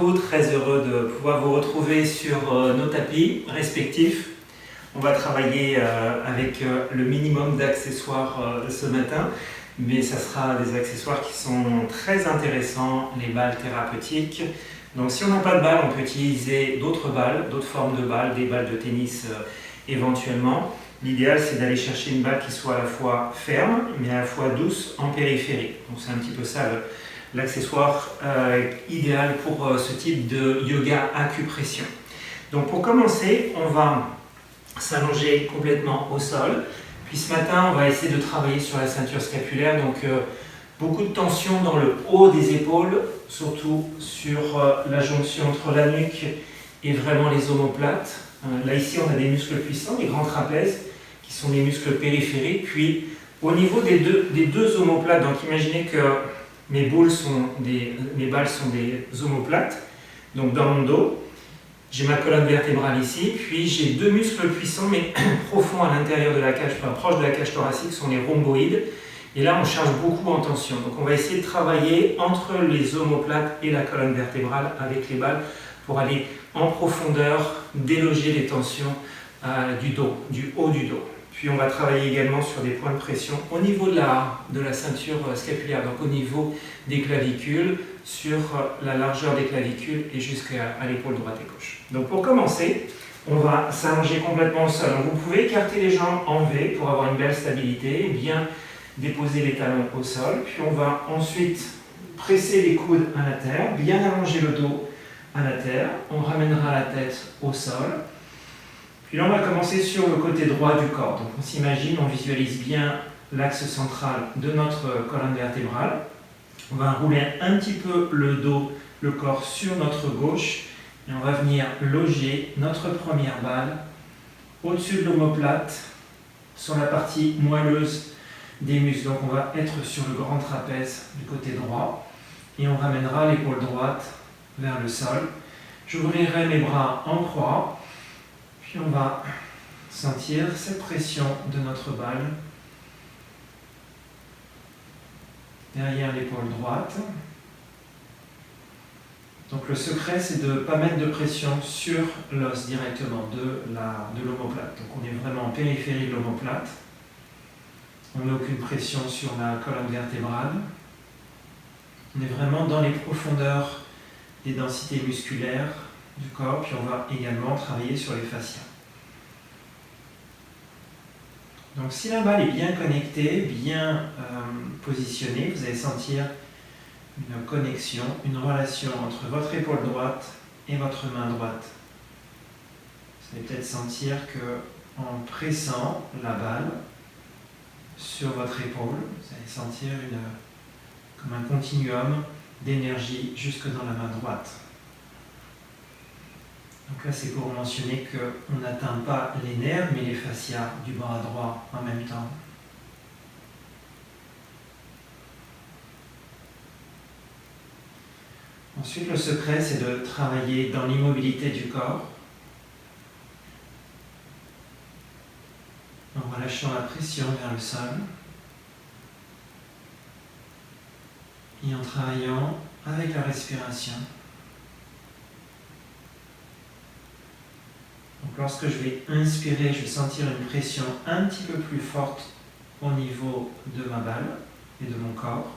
vous, très heureux de pouvoir vous retrouver sur nos tapis respectifs. On va travailler avec le minimum d'accessoires ce matin, mais ça sera des accessoires qui sont très intéressants, les balles thérapeutiques. Donc si on n'a pas de balles, on peut utiliser d'autres balles, d'autres formes de balles, des balles de tennis éventuellement. L'idéal, c'est d'aller chercher une balle qui soit à la fois ferme, mais à la fois douce en périphérie. Donc c'est un petit peu ça l'accessoire idéal pour ce type de yoga acupression. Donc pour commencer, on va s'allonger complètement au sol. Puis ce matin, on va essayer de travailler sur la ceinture scapulaire. Donc beaucoup de tension dans le haut des épaules, surtout sur la jonction entre la nuque et vraiment les omoplates. Là ici, on a des muscles puissants, les grands trapèzes, qui sont les muscles périphériques. Puis au niveau des deux omoplates, donc imaginez que mes balles sont des omoplates, donc dans mon dos. J'ai ma colonne vertébrale ici, puis j'ai deux muscles puissants mais profonds à l'intérieur de la cage, enfin proche de la cage thoracique, sont les rhomboïdes. Et là, on charge beaucoup en tension. Donc on va essayer de travailler entre les omoplates et la colonne vertébrale avec les balles pour aller en profondeur, déloger les tensions du dos, du haut du dos. Puis on va travailler également sur des points de pression au niveau de la ceinture scapulaire, donc au niveau des clavicules, sur la largeur des clavicules et jusqu'à l'épaule droite et gauche. Donc pour commencer, on va s'allonger complètement au sol. Donc vous pouvez écarter les jambes en V pour avoir une belle stabilité, bien déposer les talons au sol. Puis on va ensuite presser les coudes à la terre, bien allonger le dos à la terre. On ramènera la tête au sol. Puis là, on va commencer sur le côté droit du corps. Donc on s'imagine, on visualise bien l'axe central de notre colonne vertébrale. On va rouler un petit peu le dos, le corps sur notre gauche. Et on va venir loger notre première balle au-dessus de l'omoplate, sur la partie moelleuse des muscles. Donc on va être sur le grand trapèze du côté droit. Et on ramènera l'épaule droite vers le sol. J'ouvrirai mes bras en croix. Puis on va sentir cette pression de notre balle derrière l'épaule droite. Donc le secret, c'est de ne pas mettre de pression sur l'os directement de l'omoplate. Donc on est vraiment en périphérie de l'omoplate. On ne met aucune pression sur la colonne vertébrale. On est vraiment dans les profondeurs des densités musculaires du corps, puis on va également travailler sur les fascias. Donc si la balle est bien connectée, bien positionnée, vous allez sentir une connexion, une relation entre votre épaule droite et votre main droite. Vous allez peut-être sentir que en pressant la balle sur votre épaule, vous allez sentir comme un continuum d'énergie jusque dans la main droite. Donc là, c'est pour mentionner qu'on n'atteint pas les nerfs, mais les fascias du bras droit en même temps. Ensuite, le secret, c'est de travailler dans l'immobilité du corps, en relâchant la pression vers le sol et en travaillant avec la respiration. Donc lorsque je vais inspirer, je vais sentir une pression un petit peu plus forte au niveau de ma balle et de mon corps.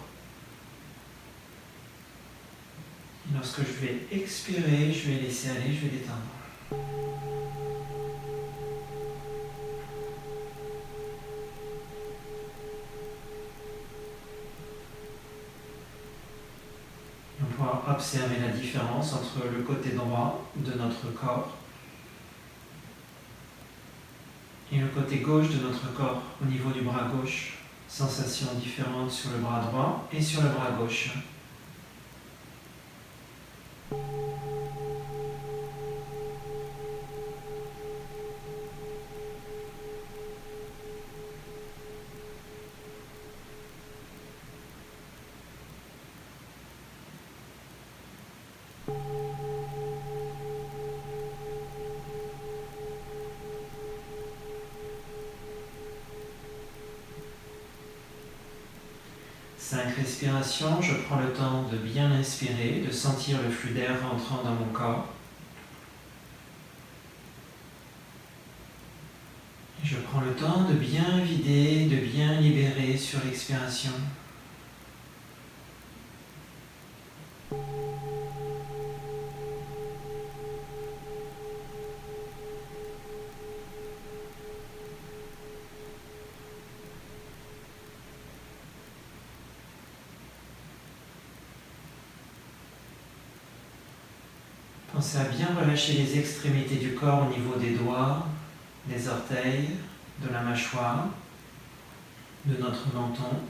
Et lorsque je vais expirer, je vais laisser aller, je vais détendre. On pourra observer la différence entre le côté droit de notre corps et le côté gauche de notre corps au niveau du bras gauche. Sensations différentes sur le bras droit et sur le bras gauche. 5 respirations, je prends le temps de bien inspirer, de sentir le flux d'air rentrant dans mon corps. Et je prends le temps de bien vider, de bien libérer sur l'expiration. Pensez à bien relâcher les extrémités du corps au niveau des doigts, des orteils, de la mâchoire, de notre menton.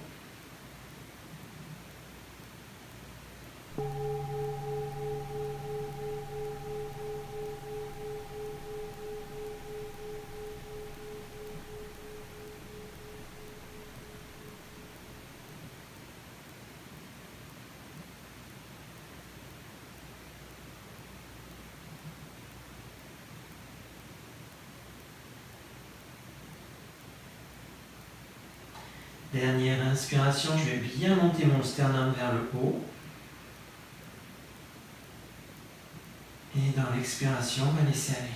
Dernière inspiration, je vais bien monter mon sternum vers le haut. Et dans l'expiration, on va laisser aller.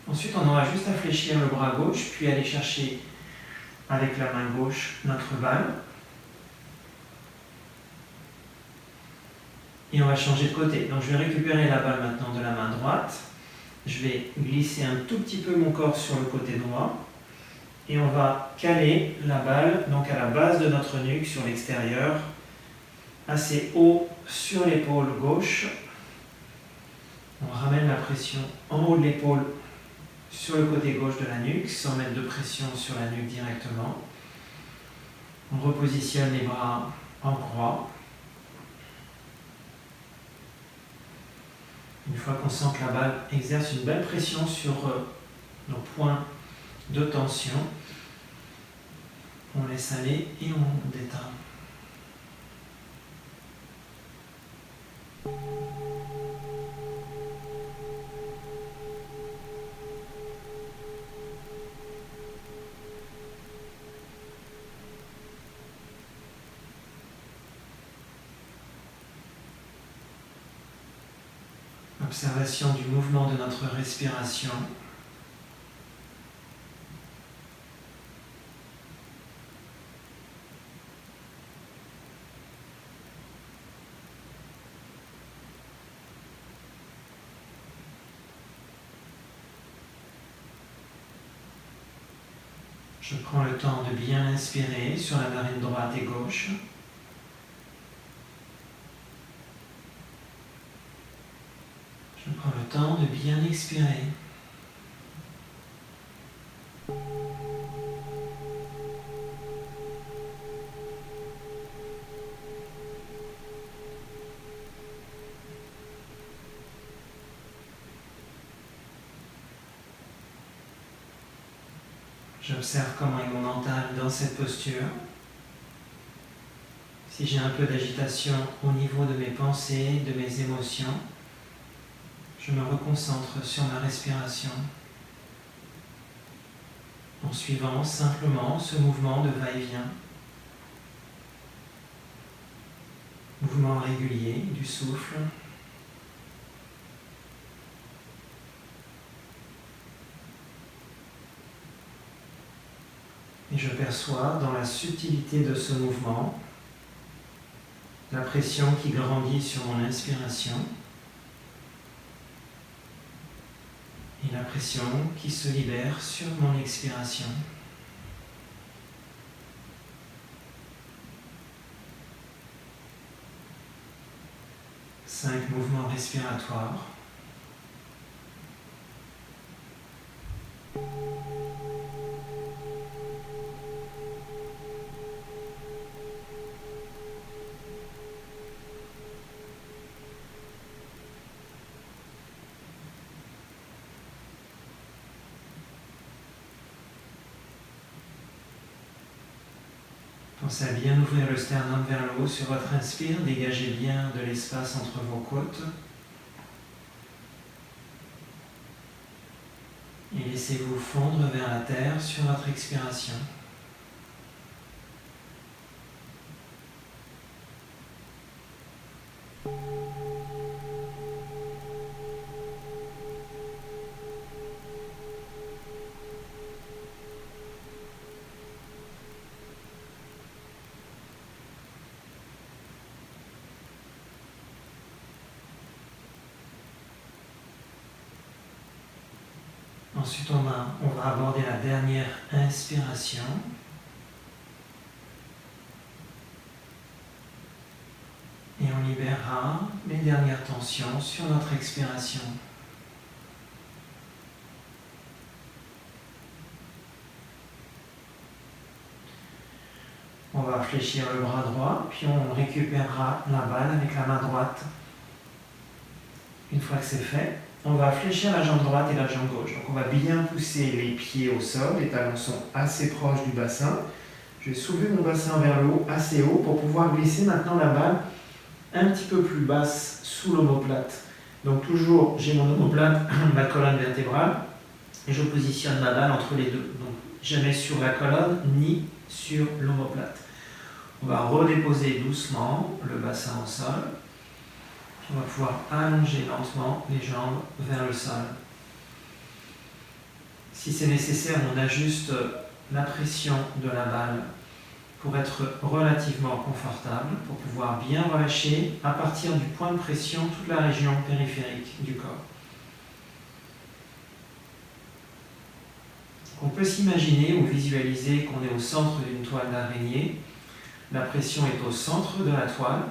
Ensuite, on aura juste à fléchir le bras gauche, puis aller chercher avec la main gauche notre balle. Et on va changer de côté. Donc je vais récupérer la balle maintenant de la main droite. Je vais glisser un tout petit peu mon corps sur le côté droit. Et on va caler la balle donc à la base de notre nuque sur l'extérieur, assez haut sur l'épaule gauche. On ramène la pression en haut de l'épaule sur le côté gauche de la nuque, sans mettre de pression sur la nuque directement. On repositionne les bras en croix. Une fois qu'on sent que la balle exerce une belle pression sur nos points de tension, on laisse aller et on détend. Observation du mouvement de notre respiration. Je prends le temps de bien inspirer sur la narine droite et gauche. Je prends le temps de bien expirer. J'observe comment est mon mental dans cette posture. Si j'ai un peu d'agitation au niveau de mes pensées, de mes émotions, je me reconcentre sur ma respiration en suivant simplement ce mouvement de va-et-vient, mouvement régulier du souffle. Et je perçois dans la subtilité de ce mouvement la pression qui grandit sur mon inspiration et la pression qui se libère sur mon expiration. Cinq mouvements respiratoires. Pensez à bien ouvrir le sternum vers le haut sur votre inspire, dégagez bien de l'espace entre vos côtes. Et laissez-vous fondre vers la terre sur votre expiration. Ensuite, on va aborder la dernière inspiration. Et on libérera les dernières tensions sur notre expiration. On va fléchir le bras droit, puis on récupérera la balle avec la main droite. Une fois que c'est fait, on va fléchir la jambe droite et la jambe gauche. Donc on va bien pousser les pieds au sol, les talons sont assez proches du bassin. Je vais soulever mon bassin vers le haut, assez haut, pour pouvoir glisser maintenant la balle un petit peu plus basse sous l'omoplate. Donc toujours, j'ai mon omoplate, ma colonne vertébrale, et je positionne ma balle entre les deux. Donc jamais sur la colonne, ni sur l'omoplate. On va redéposer doucement le bassin au sol. On va pouvoir allonger lentement les jambes vers le sol. Si c'est nécessaire, on ajuste la pression de la balle pour être relativement confortable, pour pouvoir bien relâcher à partir du point de pression toute la région périphérique du corps. On peut s'imaginer ou visualiser qu'on est au centre d'une toile d'araignée. La pression est au centre de la toile,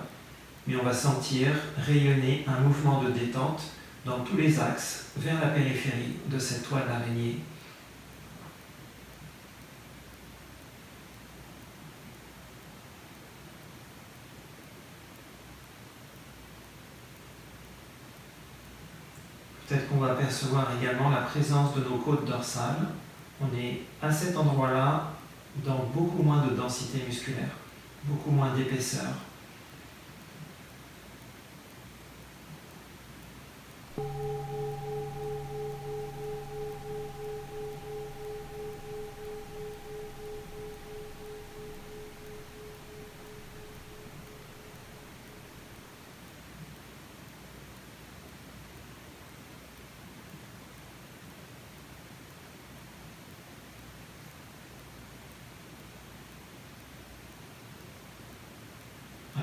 mais on va sentir rayonner un mouvement de détente dans tous les axes vers la périphérie de cette toile d'araignée. Peut-être qu'on va percevoir également la présence de nos côtes dorsales. On est à cet endroit-là dans beaucoup moins de densité musculaire, beaucoup moins d'épaisseur.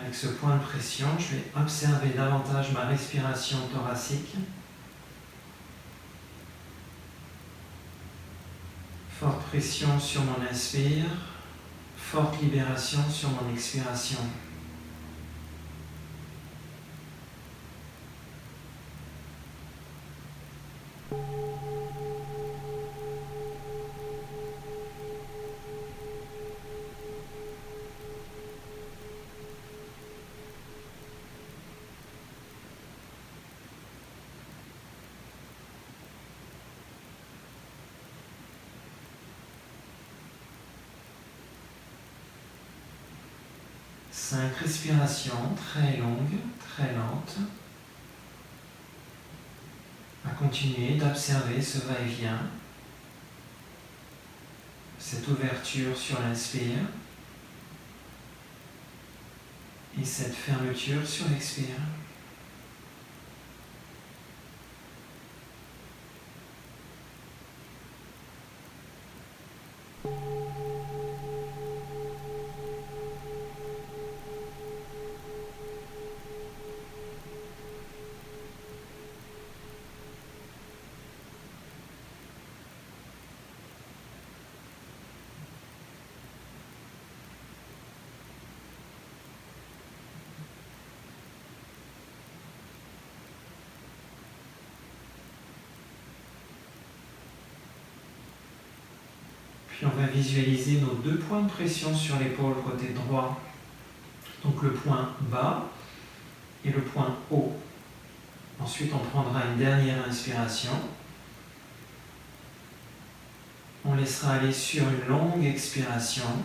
Avec ce point de pression, je vais observer davantage ma respiration thoracique. Forte pression sur mon inspire, forte libération sur mon expiration. Cinq respirations très longues, très lentes. À continuer d'observer ce va-et-vient, cette ouverture sur l'inspire et cette fermeture sur l'expire. Puis on va visualiser nos deux points de pression sur l'épaule côté droit. Donc le point bas et le point haut. Ensuite, on prendra une dernière inspiration. On laissera aller sur une longue expiration.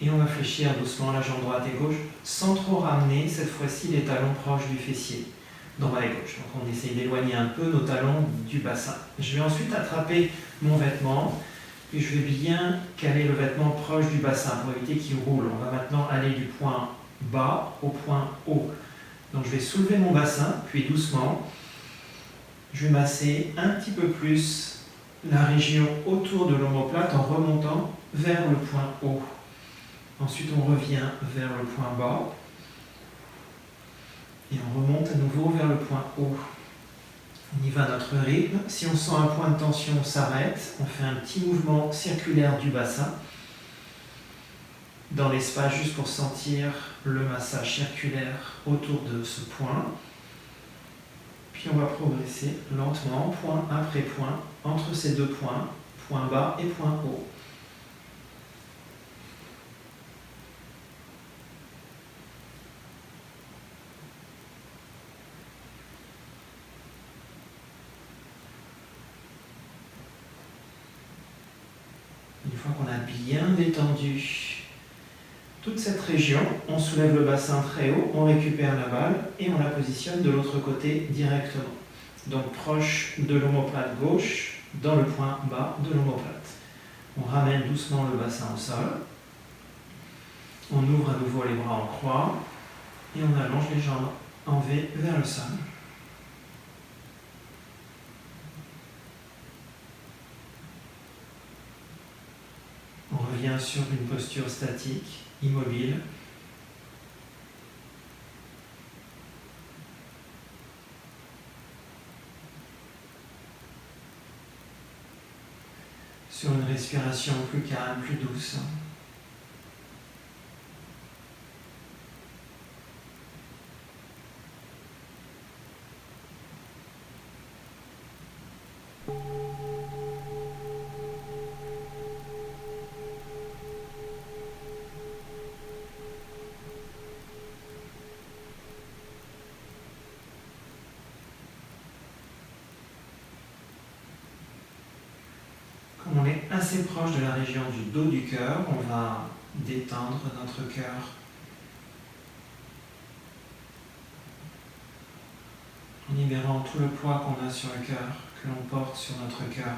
Et on va fléchir doucement la jambe droite et gauche sans trop ramener cette fois-ci les talons proches du fessier. droit et gauche. Donc on essaye d'éloigner un peu nos talons du bassin. Je vais ensuite attraper mon vêtement et je vais bien caler le vêtement proche du bassin pour éviter qu'il roule. On va maintenant aller du point bas au point haut. Donc je vais soulever mon bassin, puis doucement, je vais masser un petit peu plus la région autour de l'omoplate en remontant vers le point haut. Ensuite on revient vers le point bas et on remonte à nouveau vers le point haut. On y va à notre rythme. Si on sent un point de tension, on s'arrête. On fait un petit mouvement circulaire du bassin dans l'espace juste pour sentir le massage circulaire autour de ce point. Puis on va progresser lentement, point après point, entre ces deux points, point bas et point haut. Une fois qu'on a bien détendu toute cette région, on soulève le bassin très haut, on récupère la balle et on la positionne de l'autre côté directement. Donc proche de l'omoplate gauche, dans le point bas de l'omoplate. On ramène doucement le bassin au sol. On ouvre à nouveau les bras en croix et on allonge les jambes en V vers le sol. On revient sur une posture statique, immobile. Sur une respiration plus calme, plus douce. Comme on est assez proche de la région du dos du cœur, on va détendre notre cœur. En libérant tout le poids qu'on a sur le cœur, que l'on porte sur notre cœur.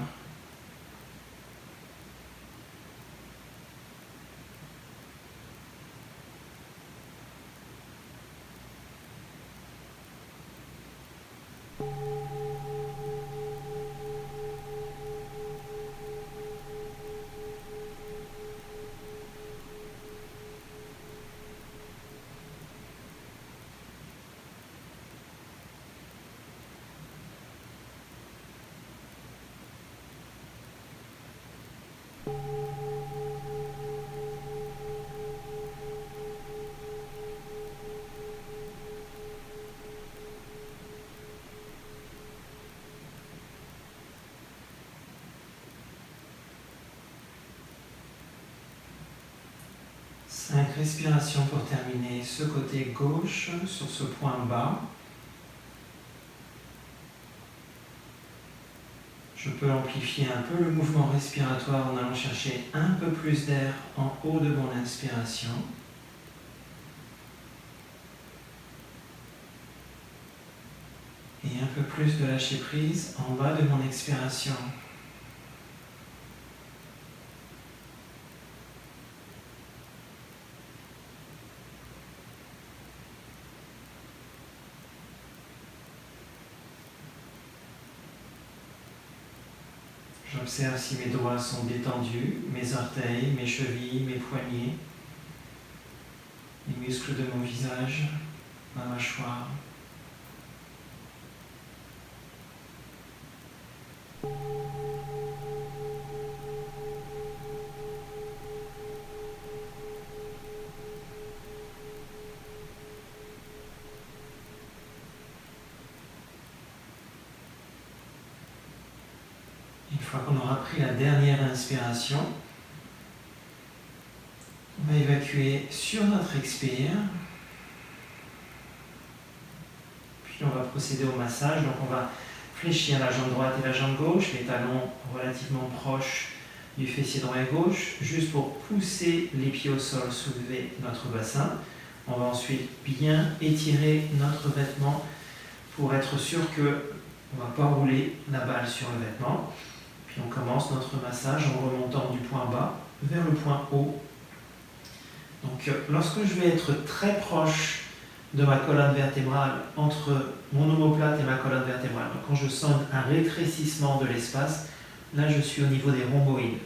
Cinq respirations pour terminer ce côté gauche sur ce point bas. Je peux amplifier un peu le mouvement respiratoire en allant chercher un peu plus d'air en haut de mon inspiration. Et un peu plus de lâcher prise en bas de mon expiration. J'observe si mes doigts sont détendus, mes orteils, mes chevilles, mes poignets, les muscles de mon visage, ma mâchoire. Une fois qu'on aura pris la dernière inspiration, on va évacuer sur notre expire. Puis on va procéder au massage. Donc on va fléchir la jambe droite et la jambe gauche, les talons relativement proches du fessier droit et gauche, juste pour pousser les pieds au sol, soulever notre bassin. On va ensuite bien étirer notre vêtement pour être sûr qu'on ne va pas rouler la balle sur le vêtement. Puis on commence notre massage en remontant du point bas vers le point haut. Donc lorsque je vais être très proche de ma colonne vertébrale, entre mon omoplate et ma colonne vertébrale, donc quand je sens un rétrécissement de l'espace, là je suis au niveau des rhomboïdes.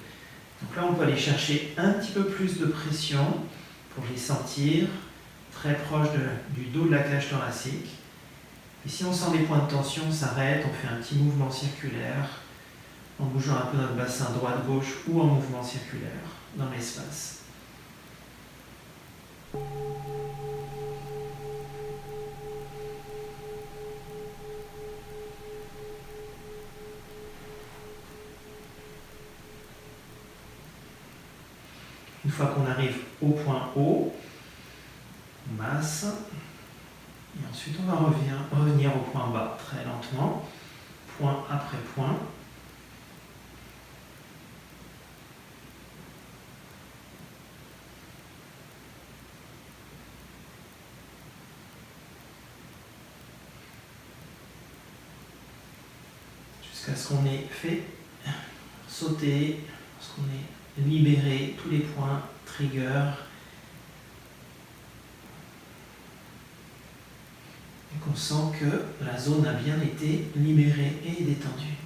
Donc là on peut aller chercher un petit peu plus de pression pour les sentir très proches du dos de la cage thoracique. Et si on sent des points de tension, on s'arrête, on fait un petit mouvement circulaire en bougeant un peu notre bassin droite-gauche ou en mouvement circulaire dans l'espace. Une fois qu'on arrive au point haut, on masse. Et ensuite, on va revenir au point bas très lentement, point après point. Jusqu'à ce qu'on ait fait sauter, ce qu'on ait libéré tous les points triggers. Et qu'on sent que la zone a bien été libérée et détendue.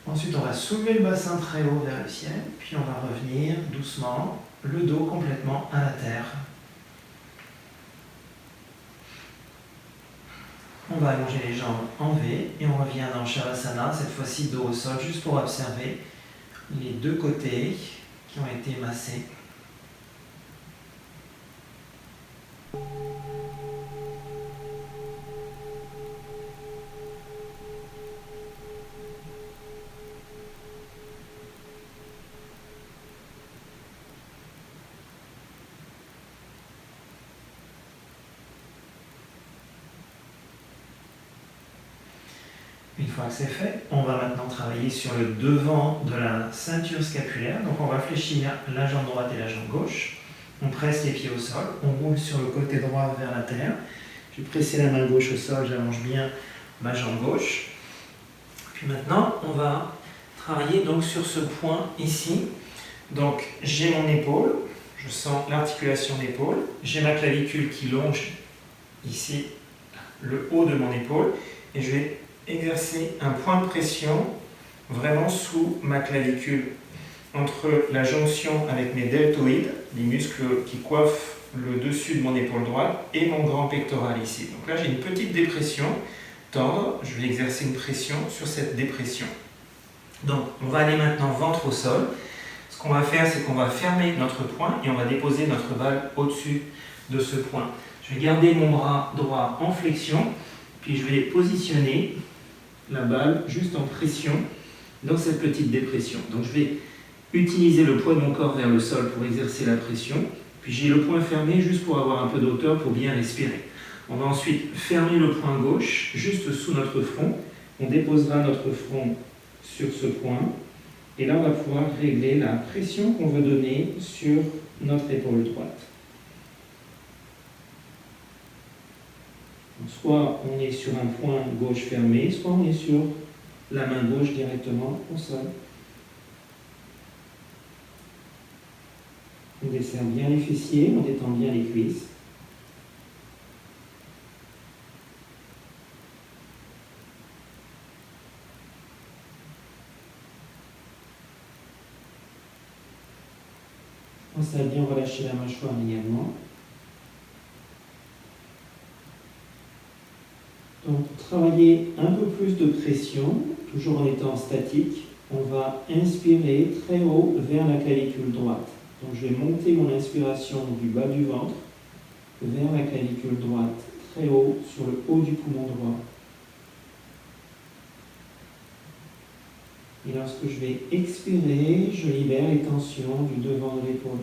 Ensuite, on va soulever le bassin très haut vers le ciel, puis on va revenir doucement, le dos complètement à la terre. On va allonger les jambes en V et on revient dans Shavasana, cette fois-ci dos au sol, juste pour observer les deux côtés qui ont été massés. Une fois que c'est fait, on va maintenant travailler sur le devant de la ceinture scapulaire. Donc on va fléchir la jambe droite et la jambe gauche. On presse les pieds au sol, on roule sur le côté droit vers la terre. Je vais presser la main gauche au sol, j'allonge bien ma jambe gauche. Puis maintenant, on va travailler donc sur ce point ici. Donc j'ai mon épaule, je sens l'articulation d'épaule. J'ai ma clavicule qui longe ici le haut de mon épaule. Et je vais exercer un point de pression vraiment sous ma clavicule, entre la jonction avec mes deltoïdes, les muscles qui coiffent le dessus de mon épaule droite, et mon grand pectoral ici. Donc là j'ai une petite dépression tendre, je vais exercer une pression sur cette dépression. Donc on va aller maintenant ventre au sol. Ce qu'on va faire, c'est qu'on va fermer notre point et on va déposer notre balle au-dessus de ce point. Je vais garder mon bras droit en flexion, puis je vais positionner la balle juste en pression dans cette petite dépression. Donc je vais utiliser le poids de mon corps vers le sol pour exercer la pression, puis j'ai le poing fermé juste pour avoir un peu d'auteur pour bien respirer. On va ensuite fermer le poing gauche juste sous notre front. On déposera notre front sur ce point et là on va pouvoir régler la pression qu'on veut donner sur notre épaule droite. Soit on est sur un point gauche fermé, soit on est sur la main gauche directement au sol. On desserre bien les fessiers, on détend bien les cuisses. Pensez à bien relâcher la mâchoire également. Donc, pour travailler un peu plus de pression, toujours en étant statique, on va inspirer très haut vers la clavicule droite. Donc, je vais monter mon inspiration du bas du ventre vers la clavicule droite, très haut sur le haut du poumon droit. Et lorsque je vais expirer, je libère les tensions du devant de l'épaule.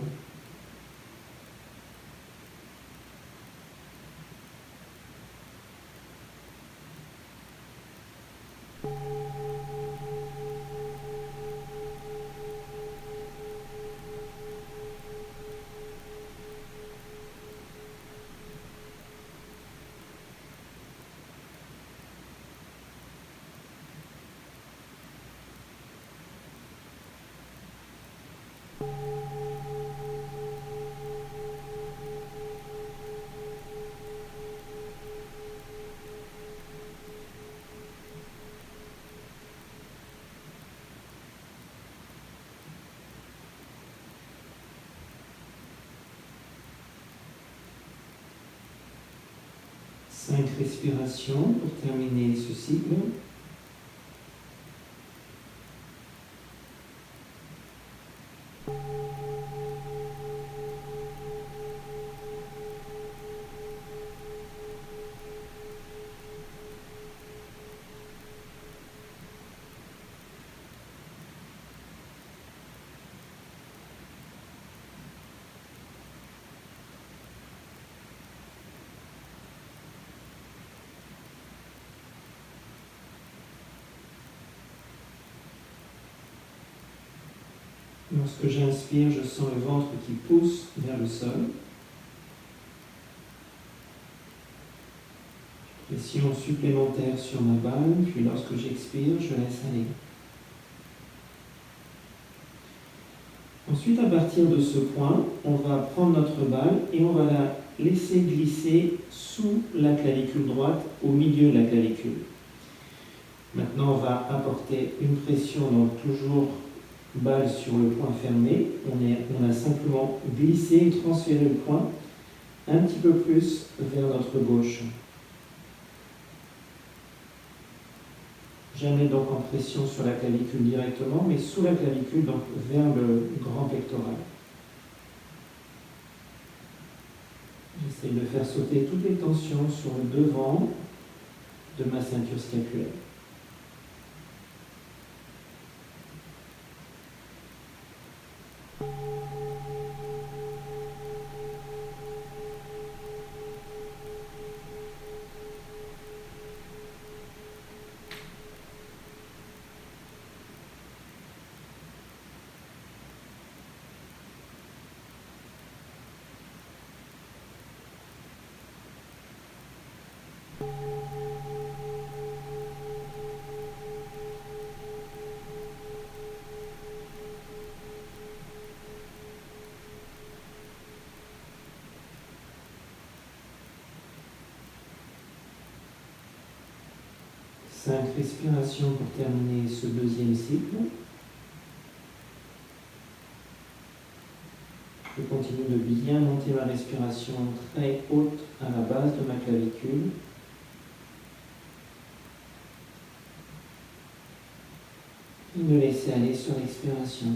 5 respirations pour terminer ce cycle. Lorsque j'inspire, je sens le ventre qui pousse vers le sol. Pression supplémentaire sur ma balle, puis lorsque j'expire, je laisse aller. Ensuite, à partir de ce point, on va prendre notre balle et on va la laisser glisser sous la clavicule droite, au milieu de la clavicule. Maintenant, on va apporter une pression, donc toujours balle sur le point fermé. On a simplement glissé et transféré le point un petit peu plus vers notre gauche. Jamais donc en pression sur la clavicule directement, mais sous la clavicule, donc vers le grand pectoral. J'essaie de faire sauter toutes les tensions sur le devant de ma ceinture scapulaire. Cinq respirations pour terminer ce deuxième cycle. Je continue de bien monter ma respiration très haute à la base de ma clavicule. Et me laisser aller sur l'expiration.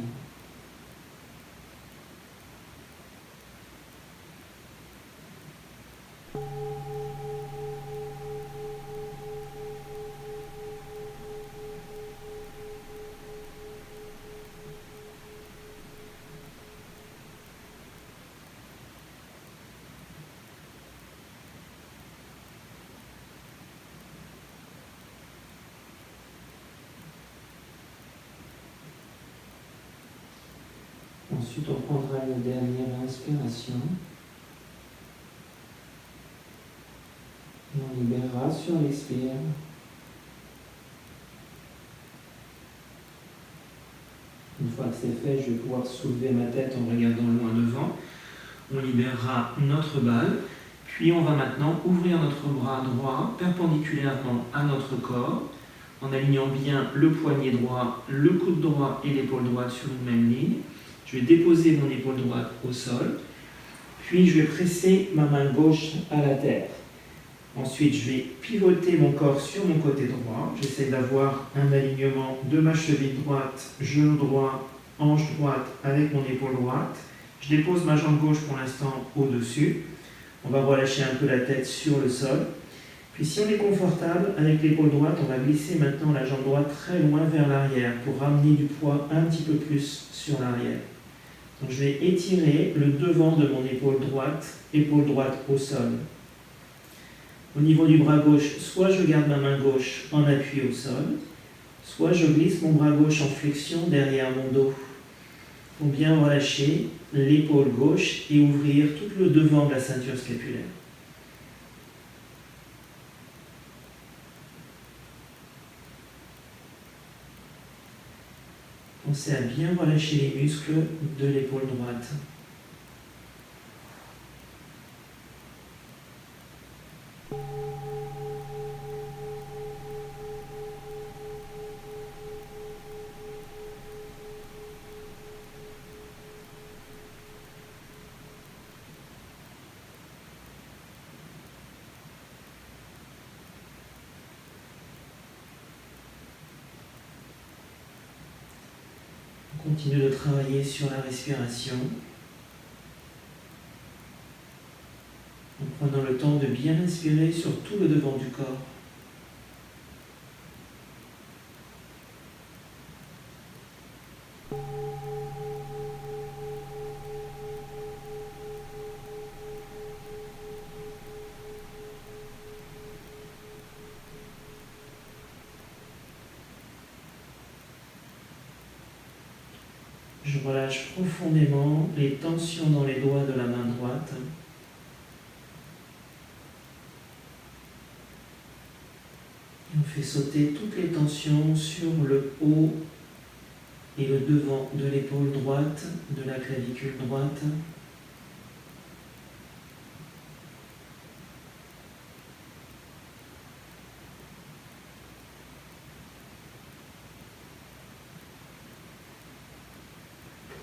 Ensuite, on prendra une dernière inspiration. Et on libérera sur l'expire. Une fois que c'est fait, je vais pouvoir soulever ma tête en regardant loin devant. On libérera notre balle. Puis on va maintenant ouvrir notre bras droit perpendiculairement à notre corps, en alignant bien le poignet droit, le coude droit et l'épaule droite sur une même ligne. Je vais déposer mon épaule droite au sol, puis je vais presser ma main gauche à la terre. Ensuite, je vais pivoter mon corps sur mon côté droit. J'essaie d'avoir un alignement de ma cheville droite, genou droit, hanche droite avec mon épaule droite. Je dépose ma jambe gauche pour l'instant au-dessus. On va relâcher un peu la tête sur le sol. Puis si on est confortable, avec l'épaule droite, on va glisser maintenant la jambe droite très loin vers l'arrière pour ramener du poids un petit peu plus sur l'arrière. Donc je vais étirer le devant de mon épaule droite au sol. Au niveau du bras gauche, soit je garde ma main gauche en appui au sol, soit je glisse mon bras gauche en flexion derrière mon dos. Pour bien relâcher l'épaule gauche et ouvrir tout le devant de la ceinture scapulaire. Pensez à bien relâcher les muscles de l'épaule droite. Continue de travailler sur la respiration en prenant le temps de bien inspirer sur tout le devant du corps. Je relâche profondément les tensions dans les doigts de la main droite. Et on fait sauter toutes les tensions sur le haut et le devant de l'épaule droite, de la clavicule droite.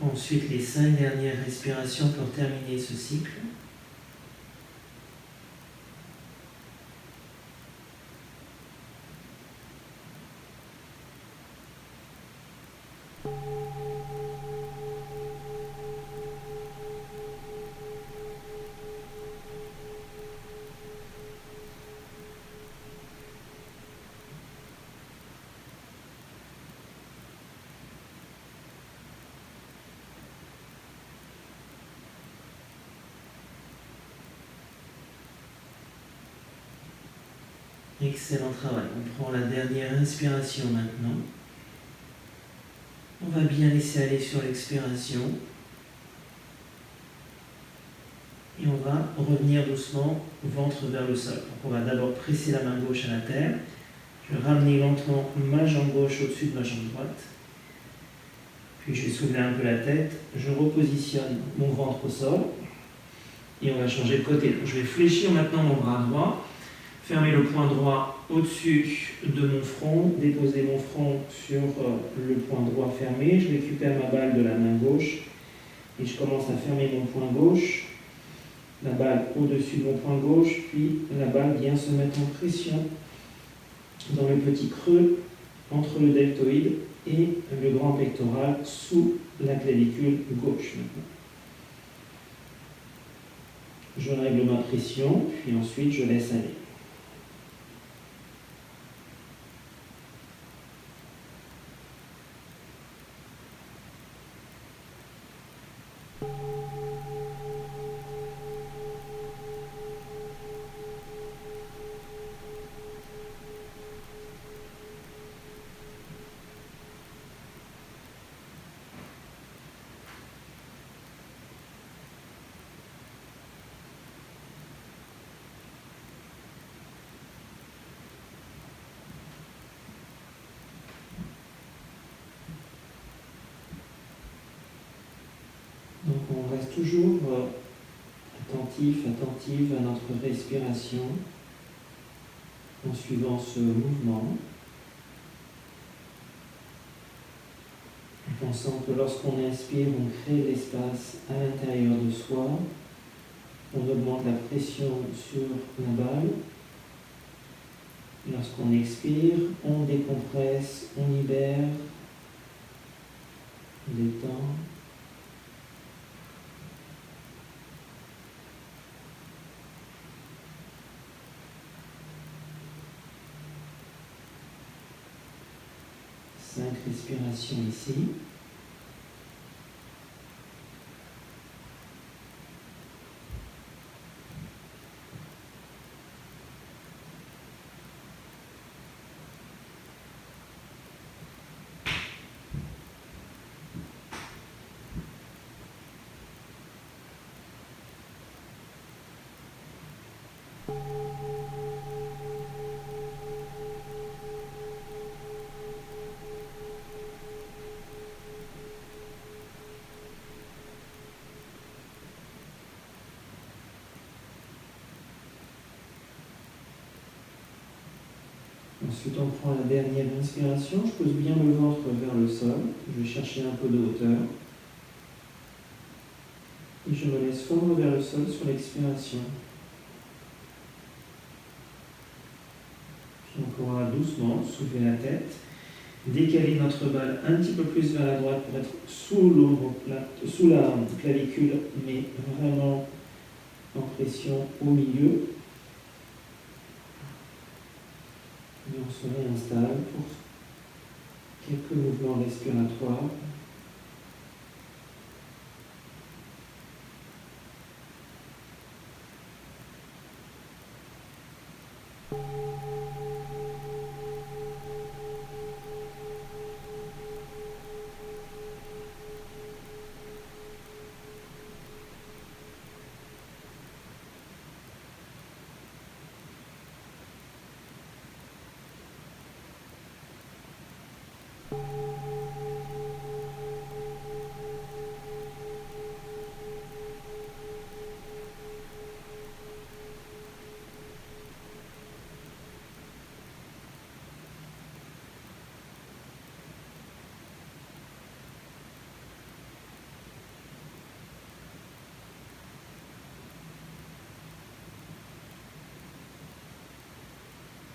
Ensuite, les 5 dernières respirations pour terminer ce cycle. Excellent travail. On prend la dernière inspiration maintenant. On va bien laisser aller sur l'expiration. Et on va revenir doucement, ventre vers le sol. Donc on va d'abord presser la main gauche à la terre. Je vais ramener lentement ma jambe gauche au-dessus de ma jambe droite. Puis je vais soulever un peu la tête. Je repositionne mon ventre au sol. Et on va changer de côté. Donc je vais fléchir maintenant mon bras droit. Fermer le poing droit au-dessus de mon front, déposer mon front sur le poing droit fermé. Je récupère ma balle de la main gauche et je commence à fermer mon poing gauche. La balle au-dessus de mon poing gauche, puis la balle vient se mettre en pression dans le petit creux entre le deltoïde et le grand pectoral sous la clavicule gauche. Je règle ma pression, puis ensuite je laisse aller. Donc on reste toujours attentive à notre respiration en suivant ce mouvement, en pensant que lorsqu'on inspire, on crée l'espace à l'intérieur de soi, on augmente la pression sur la balle. Lorsqu'on expire, on décompresse, on libère, on détend. Cinq respirations ici. Ensuite, on prend la dernière inspiration. Je pose bien le ventre vers le sol. Je vais chercher un peu de hauteur. Et je me laisse fondre vers le sol sur l'expiration. Puis on va doucement soulever la tête, décaler notre balle un petit peu plus vers la droite pour être sous la clavicule, mais vraiment en pression au milieu. Et on se réinstalle pour quelques mouvements respiratoires.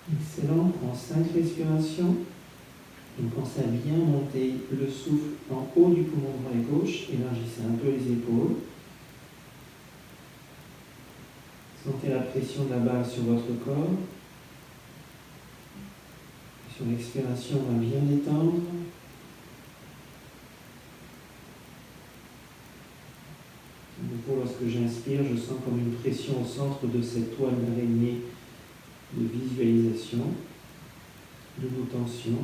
Excellent, on prend 5 respirations. Donc pensez à bien monter le souffle en haut du poumon droit et gauche. Élargissez un peu les épaules. Sentez la pression de la balle sur votre corps. Sur l'expiration, on va bien détendre. De nouveau, lorsque j'inspire, je sens comme une pression au centre de cette toile d'araignée de visualisation, de nos tensions.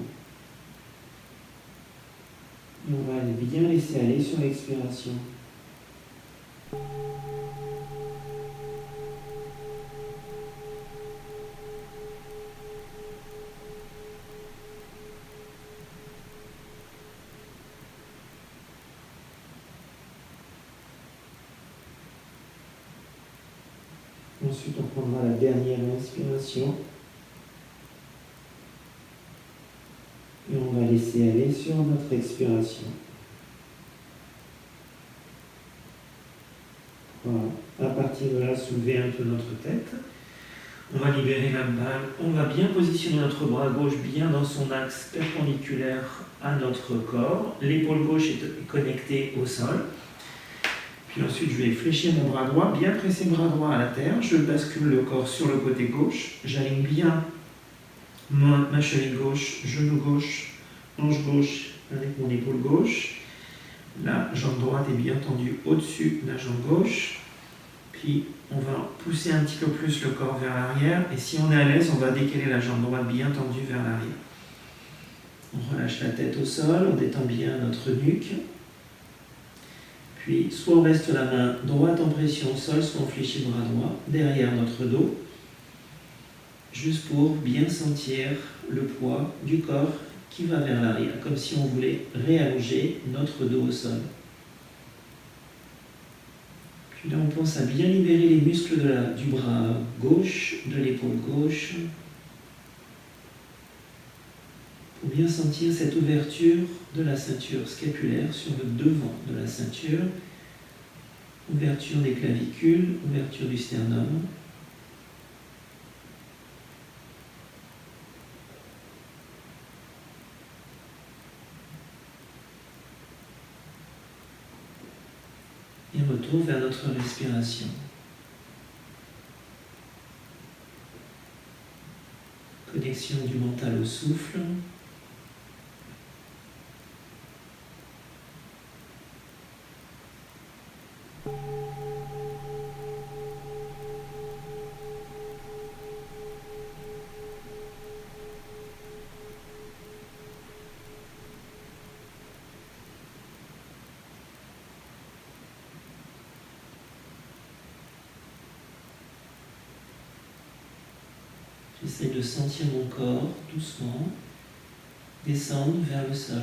Et on va bien laisser aller sur l'expiration. Ensuite, on prendra la dernière inspiration. Et on va laisser aller sur notre expiration. Voilà. À partir de là, soulevez un peu notre tête. On va libérer la balle. On va bien positionner notre bras gauche bien dans son axe perpendiculaire à notre corps. L'épaule gauche est connectée au sol. Puis ensuite, je vais fléchir mon bras droit, bien presser le bras droit à la terre. Je bascule le corps sur le côté gauche. J'aligne bien ma cheville gauche, genou gauche, hanche gauche avec mon épaule gauche. La jambe droite est bien tendue au-dessus de la jambe gauche. Puis on va pousser un petit peu plus le corps vers l'arrière. Et si on est à l'aise, on va décaler la jambe droite bien tendue vers l'arrière. On relâche la tête au sol, on détend bien notre nuque. Puis soit on reste la main droite en pression au sol, soit on fléchit le bras droit derrière notre dos. Juste pour bien sentir le poids du corps qui va vers l'arrière, comme si on voulait réallonger notre dos au sol. Puis là, on pense à bien libérer les muscles du bras gauche, de l'épaule gauche, pour bien sentir cette ouverture de la ceinture scapulaire sur le devant de la ceinture, ouverture des clavicules, ouverture du sternum. Et retour vers notre respiration. Connexion du mental au souffle. J'essaie de sentir mon corps doucement descendre vers le sol.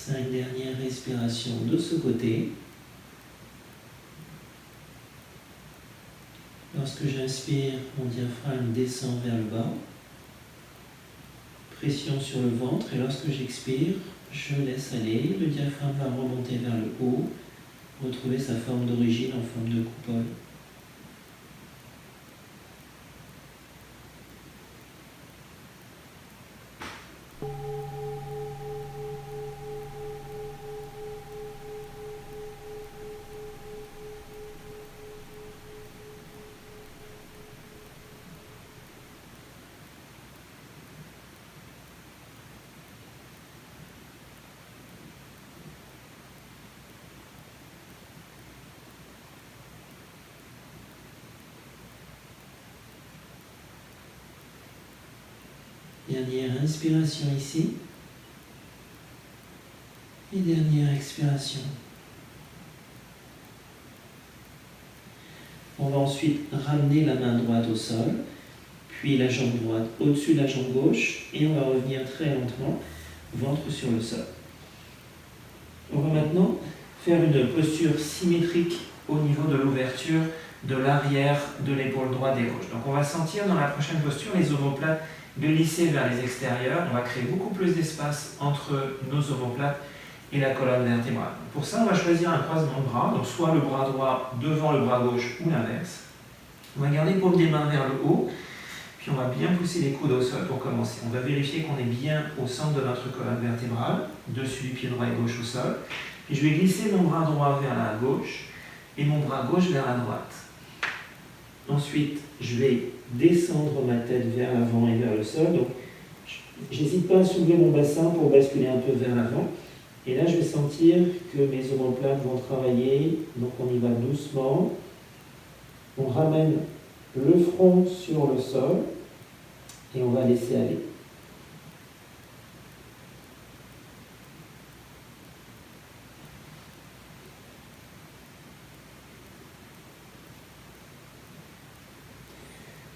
5 dernières respirations de ce côté. Lorsque j'inspire, mon diaphragme descend vers le bas. Pression sur le ventre, et lorsque j'expire, je laisse aller. Le diaphragme va remonter vers le haut, retrouver sa forme d'origine en forme de coupole. Dernière inspiration ici. Et dernière expiration. On va ensuite ramener la main droite au sol, puis la jambe droite au-dessus de la jambe gauche, et on va revenir très lentement, ventre sur le sol. On va maintenant faire une posture symétrique au niveau de l'ouverture de l'arrière de l'épaule droite et gauche. Donc on va sentir dans la prochaine posture les omoplates glisser vers les extérieurs. On va créer beaucoup plus d'espace entre nos omoplates et la colonne vertébrale. Pour ça, on va choisir un croisement de bras, donc soit le bras droit devant le bras gauche ou l'inverse. On va garder paume des mains vers le haut, puis on va bien pousser les coudes au sol pour commencer. On va vérifier qu'on est bien au centre de notre colonne vertébrale, dessus du pied droit et gauche au sol. Puis je vais glisser mon bras droit vers la gauche et mon bras gauche vers la droite. Ensuite, je vais descendre ma tête vers l'avant et vers le sol. Donc, j'hésite pas à soulever mon bassin pour basculer un peu vers l'avant. Et là, je vais sentir que mes omoplates vont travailler. Donc, on y va doucement. On ramène le front sur le sol et on va laisser aller.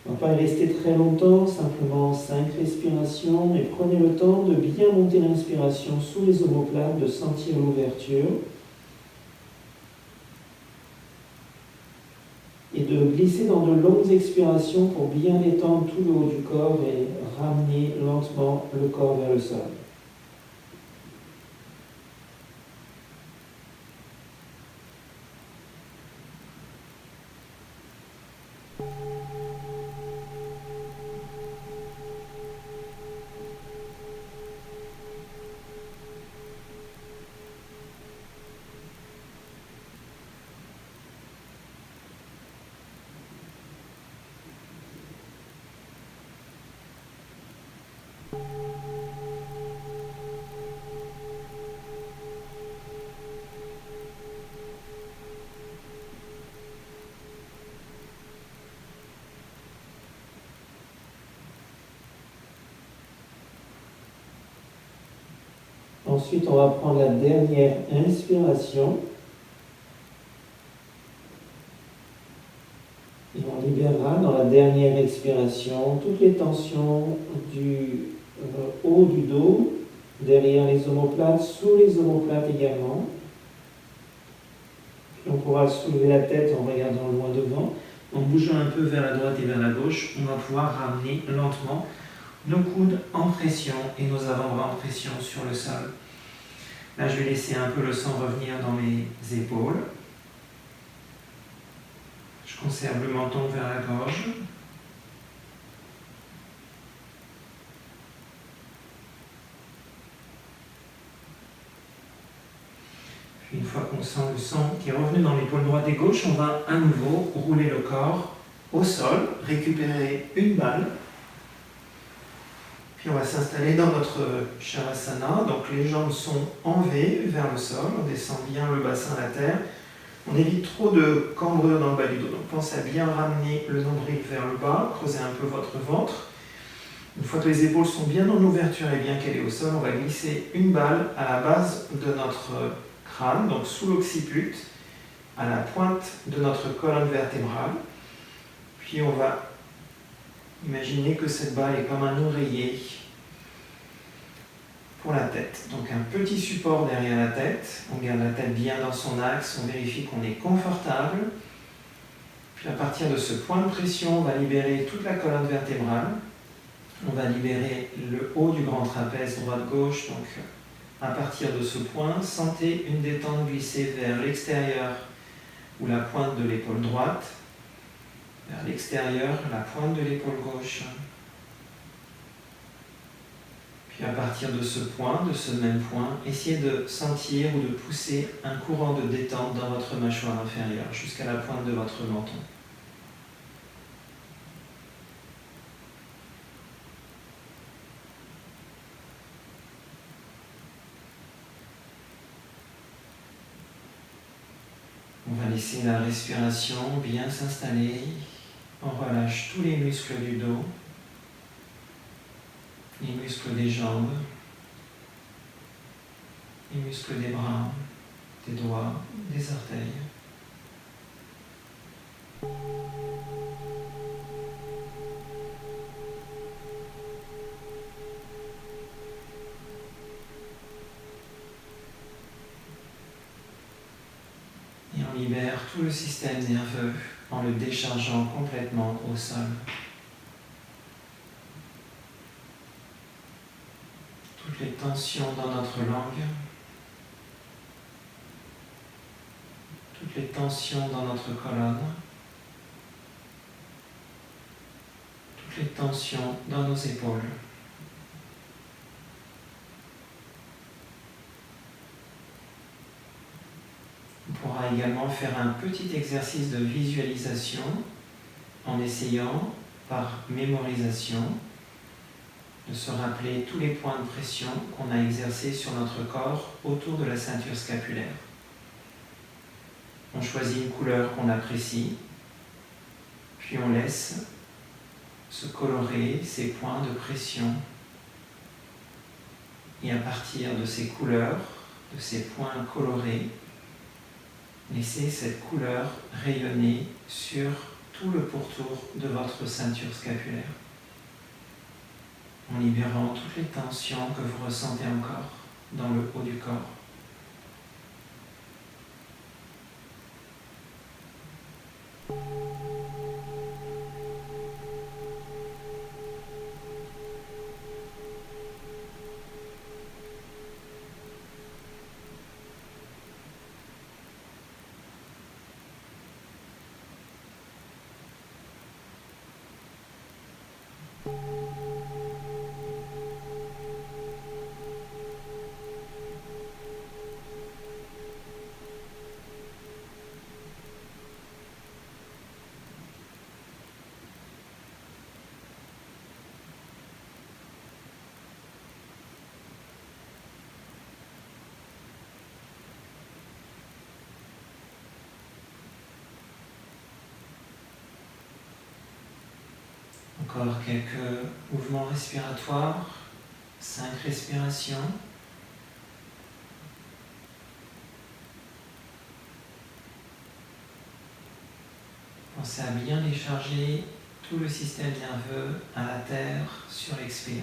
On ne va pas y rester très longtemps, simplement 5 respirations, et prenez le temps de bien monter l'inspiration sous les omoplates, de sentir l'ouverture et de glisser dans de longues expirations pour bien étendre tout le haut du corps et ramener lentement le corps vers le sol. Ensuite, on va prendre la dernière inspiration. Et on libérera dans la dernière expiration toutes les tensions du haut du dos, derrière les omoplates, sous les omoplates également. Puis on pourra soulever la tête en regardant loin devant. En bougeant un peu vers la droite et vers la gauche, on va pouvoir ramener lentement nos coudes en pression et nos avant-bras en pression sur le sol. Là, je vais laisser un peu le sang revenir dans mes épaules. Je conserve le menton vers la gorge. Puis une fois qu'on sent le sang qui est revenu dans l'épaule droite et gauche, on va à nouveau rouler le corps au sol, récupérer une balle. Puis on va s'installer dans notre Shavasana. Donc les jambes sont en V vers le sol. On descend bien le bassin à la terre. On évite trop de cambrure dans le bas du dos. Donc pensez à bien ramener le nombril vers le bas. Creusez un peu votre ventre. Une fois que les épaules sont bien en ouverture et bien calées au sol, on va glisser une balle à la base de notre crâne, donc sous l'occiput, à la pointe de notre colonne vertébrale. Puis on va imaginer que cette balle est comme un oreiller pour la tête. Donc un petit support derrière la tête, on garde la tête bien dans son axe, on vérifie qu'on est confortable. Puis à partir de ce point de pression, on va libérer toute la colonne vertébrale. On va libérer le haut du grand trapèze droite-gauche. Donc à partir de ce point, sentez une détente glisser vers l'extérieur ou la pointe de l'épaule droite, vers l'extérieur, la pointe de l'épaule gauche. Puis à partir de ce point, de ce même point, essayez de sentir ou de pousser un courant de détente dans votre mâchoire inférieure jusqu'à la pointe de votre menton. On va laisser la respiration bien s'installer. On relâche tous les muscles du dos, les muscles des jambes, les muscles des bras, des doigts, des orteils. Et on libère tout le système nerveux en le déchargeant complètement au sol. Toutes les tensions dans notre langue, toutes les tensions dans notre colonne, toutes les tensions dans nos épaules. On pourra également faire un petit exercice de visualisation en essayant, par mémorisation, de se rappeler tous les points de pression qu'on a exercés sur notre corps autour de la ceinture scapulaire. On choisit une couleur qu'on apprécie, puis on laisse se colorer ces points de pression. Et à partir de ces couleurs, de ces points colorés, laissez cette couleur rayonner sur tout le pourtour de votre ceinture scapulaire, en libérant toutes les tensions que vous ressentez encore dans le haut du corps. Encore quelques mouvements respiratoires, 5 respirations. Pensez à bien décharger tout le système nerveux à la terre sur l'expire.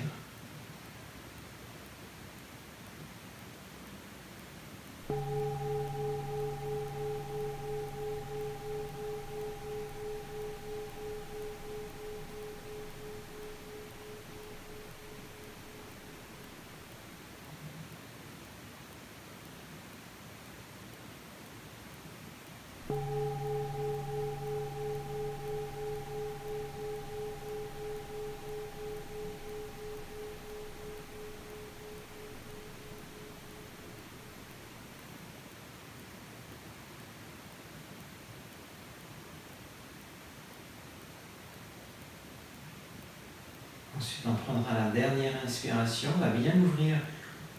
Ensuite, on prendra la dernière inspiration. On va bien ouvrir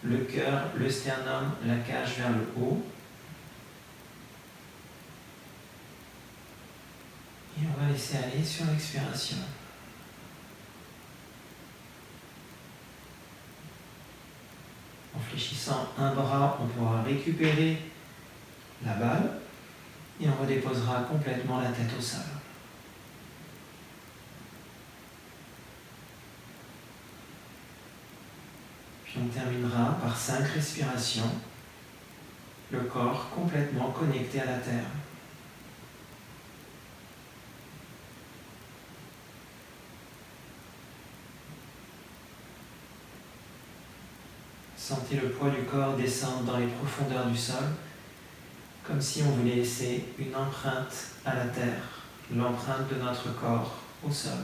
le cœur, le sternum, la cage vers le haut. Et on va laisser aller sur l'expiration. En fléchissant un bras, on pourra récupérer la balle et on redéposera complètement la tête au sol. Puis on terminera par 5 respirations, le corps complètement connecté à la terre. Sentez le poids du corps descendre dans les profondeurs du sol, comme si on voulait laisser une empreinte à la terre, l'empreinte de notre corps au sol.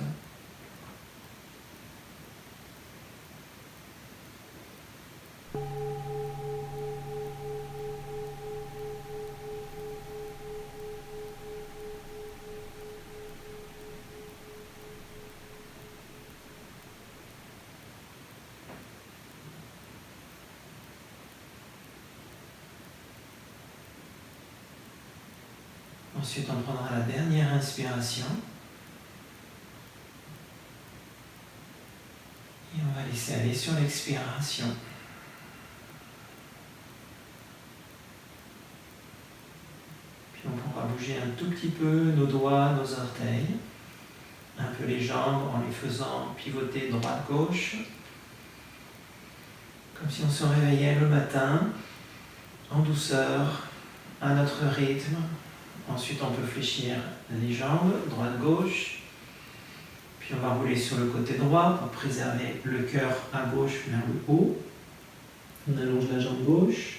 Ensuite, on prendra la dernière inspiration. Et on va laisser aller sur l'expiration. Puis on pourra bouger un tout petit peu nos doigts, nos orteils. Un peu les jambes en les faisant pivoter droite-gauche. Comme si on se réveillait le matin, en douceur, à notre rythme. Ensuite, on peut fléchir les jambes, droite-gauche. Puis on va rouler sur le côté droit pour préserver le cœur à gauche vers le haut. On allonge la jambe gauche.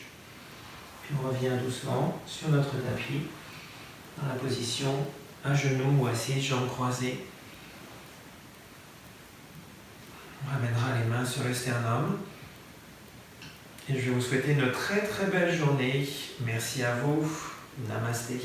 Puis on revient doucement sur notre tapis, dans la position à genoux ou assise, jambes croisées. On ramènera les mains sur le sternum. Et je vais vous souhaiter une très très belle journée. Merci à vous. Namasté.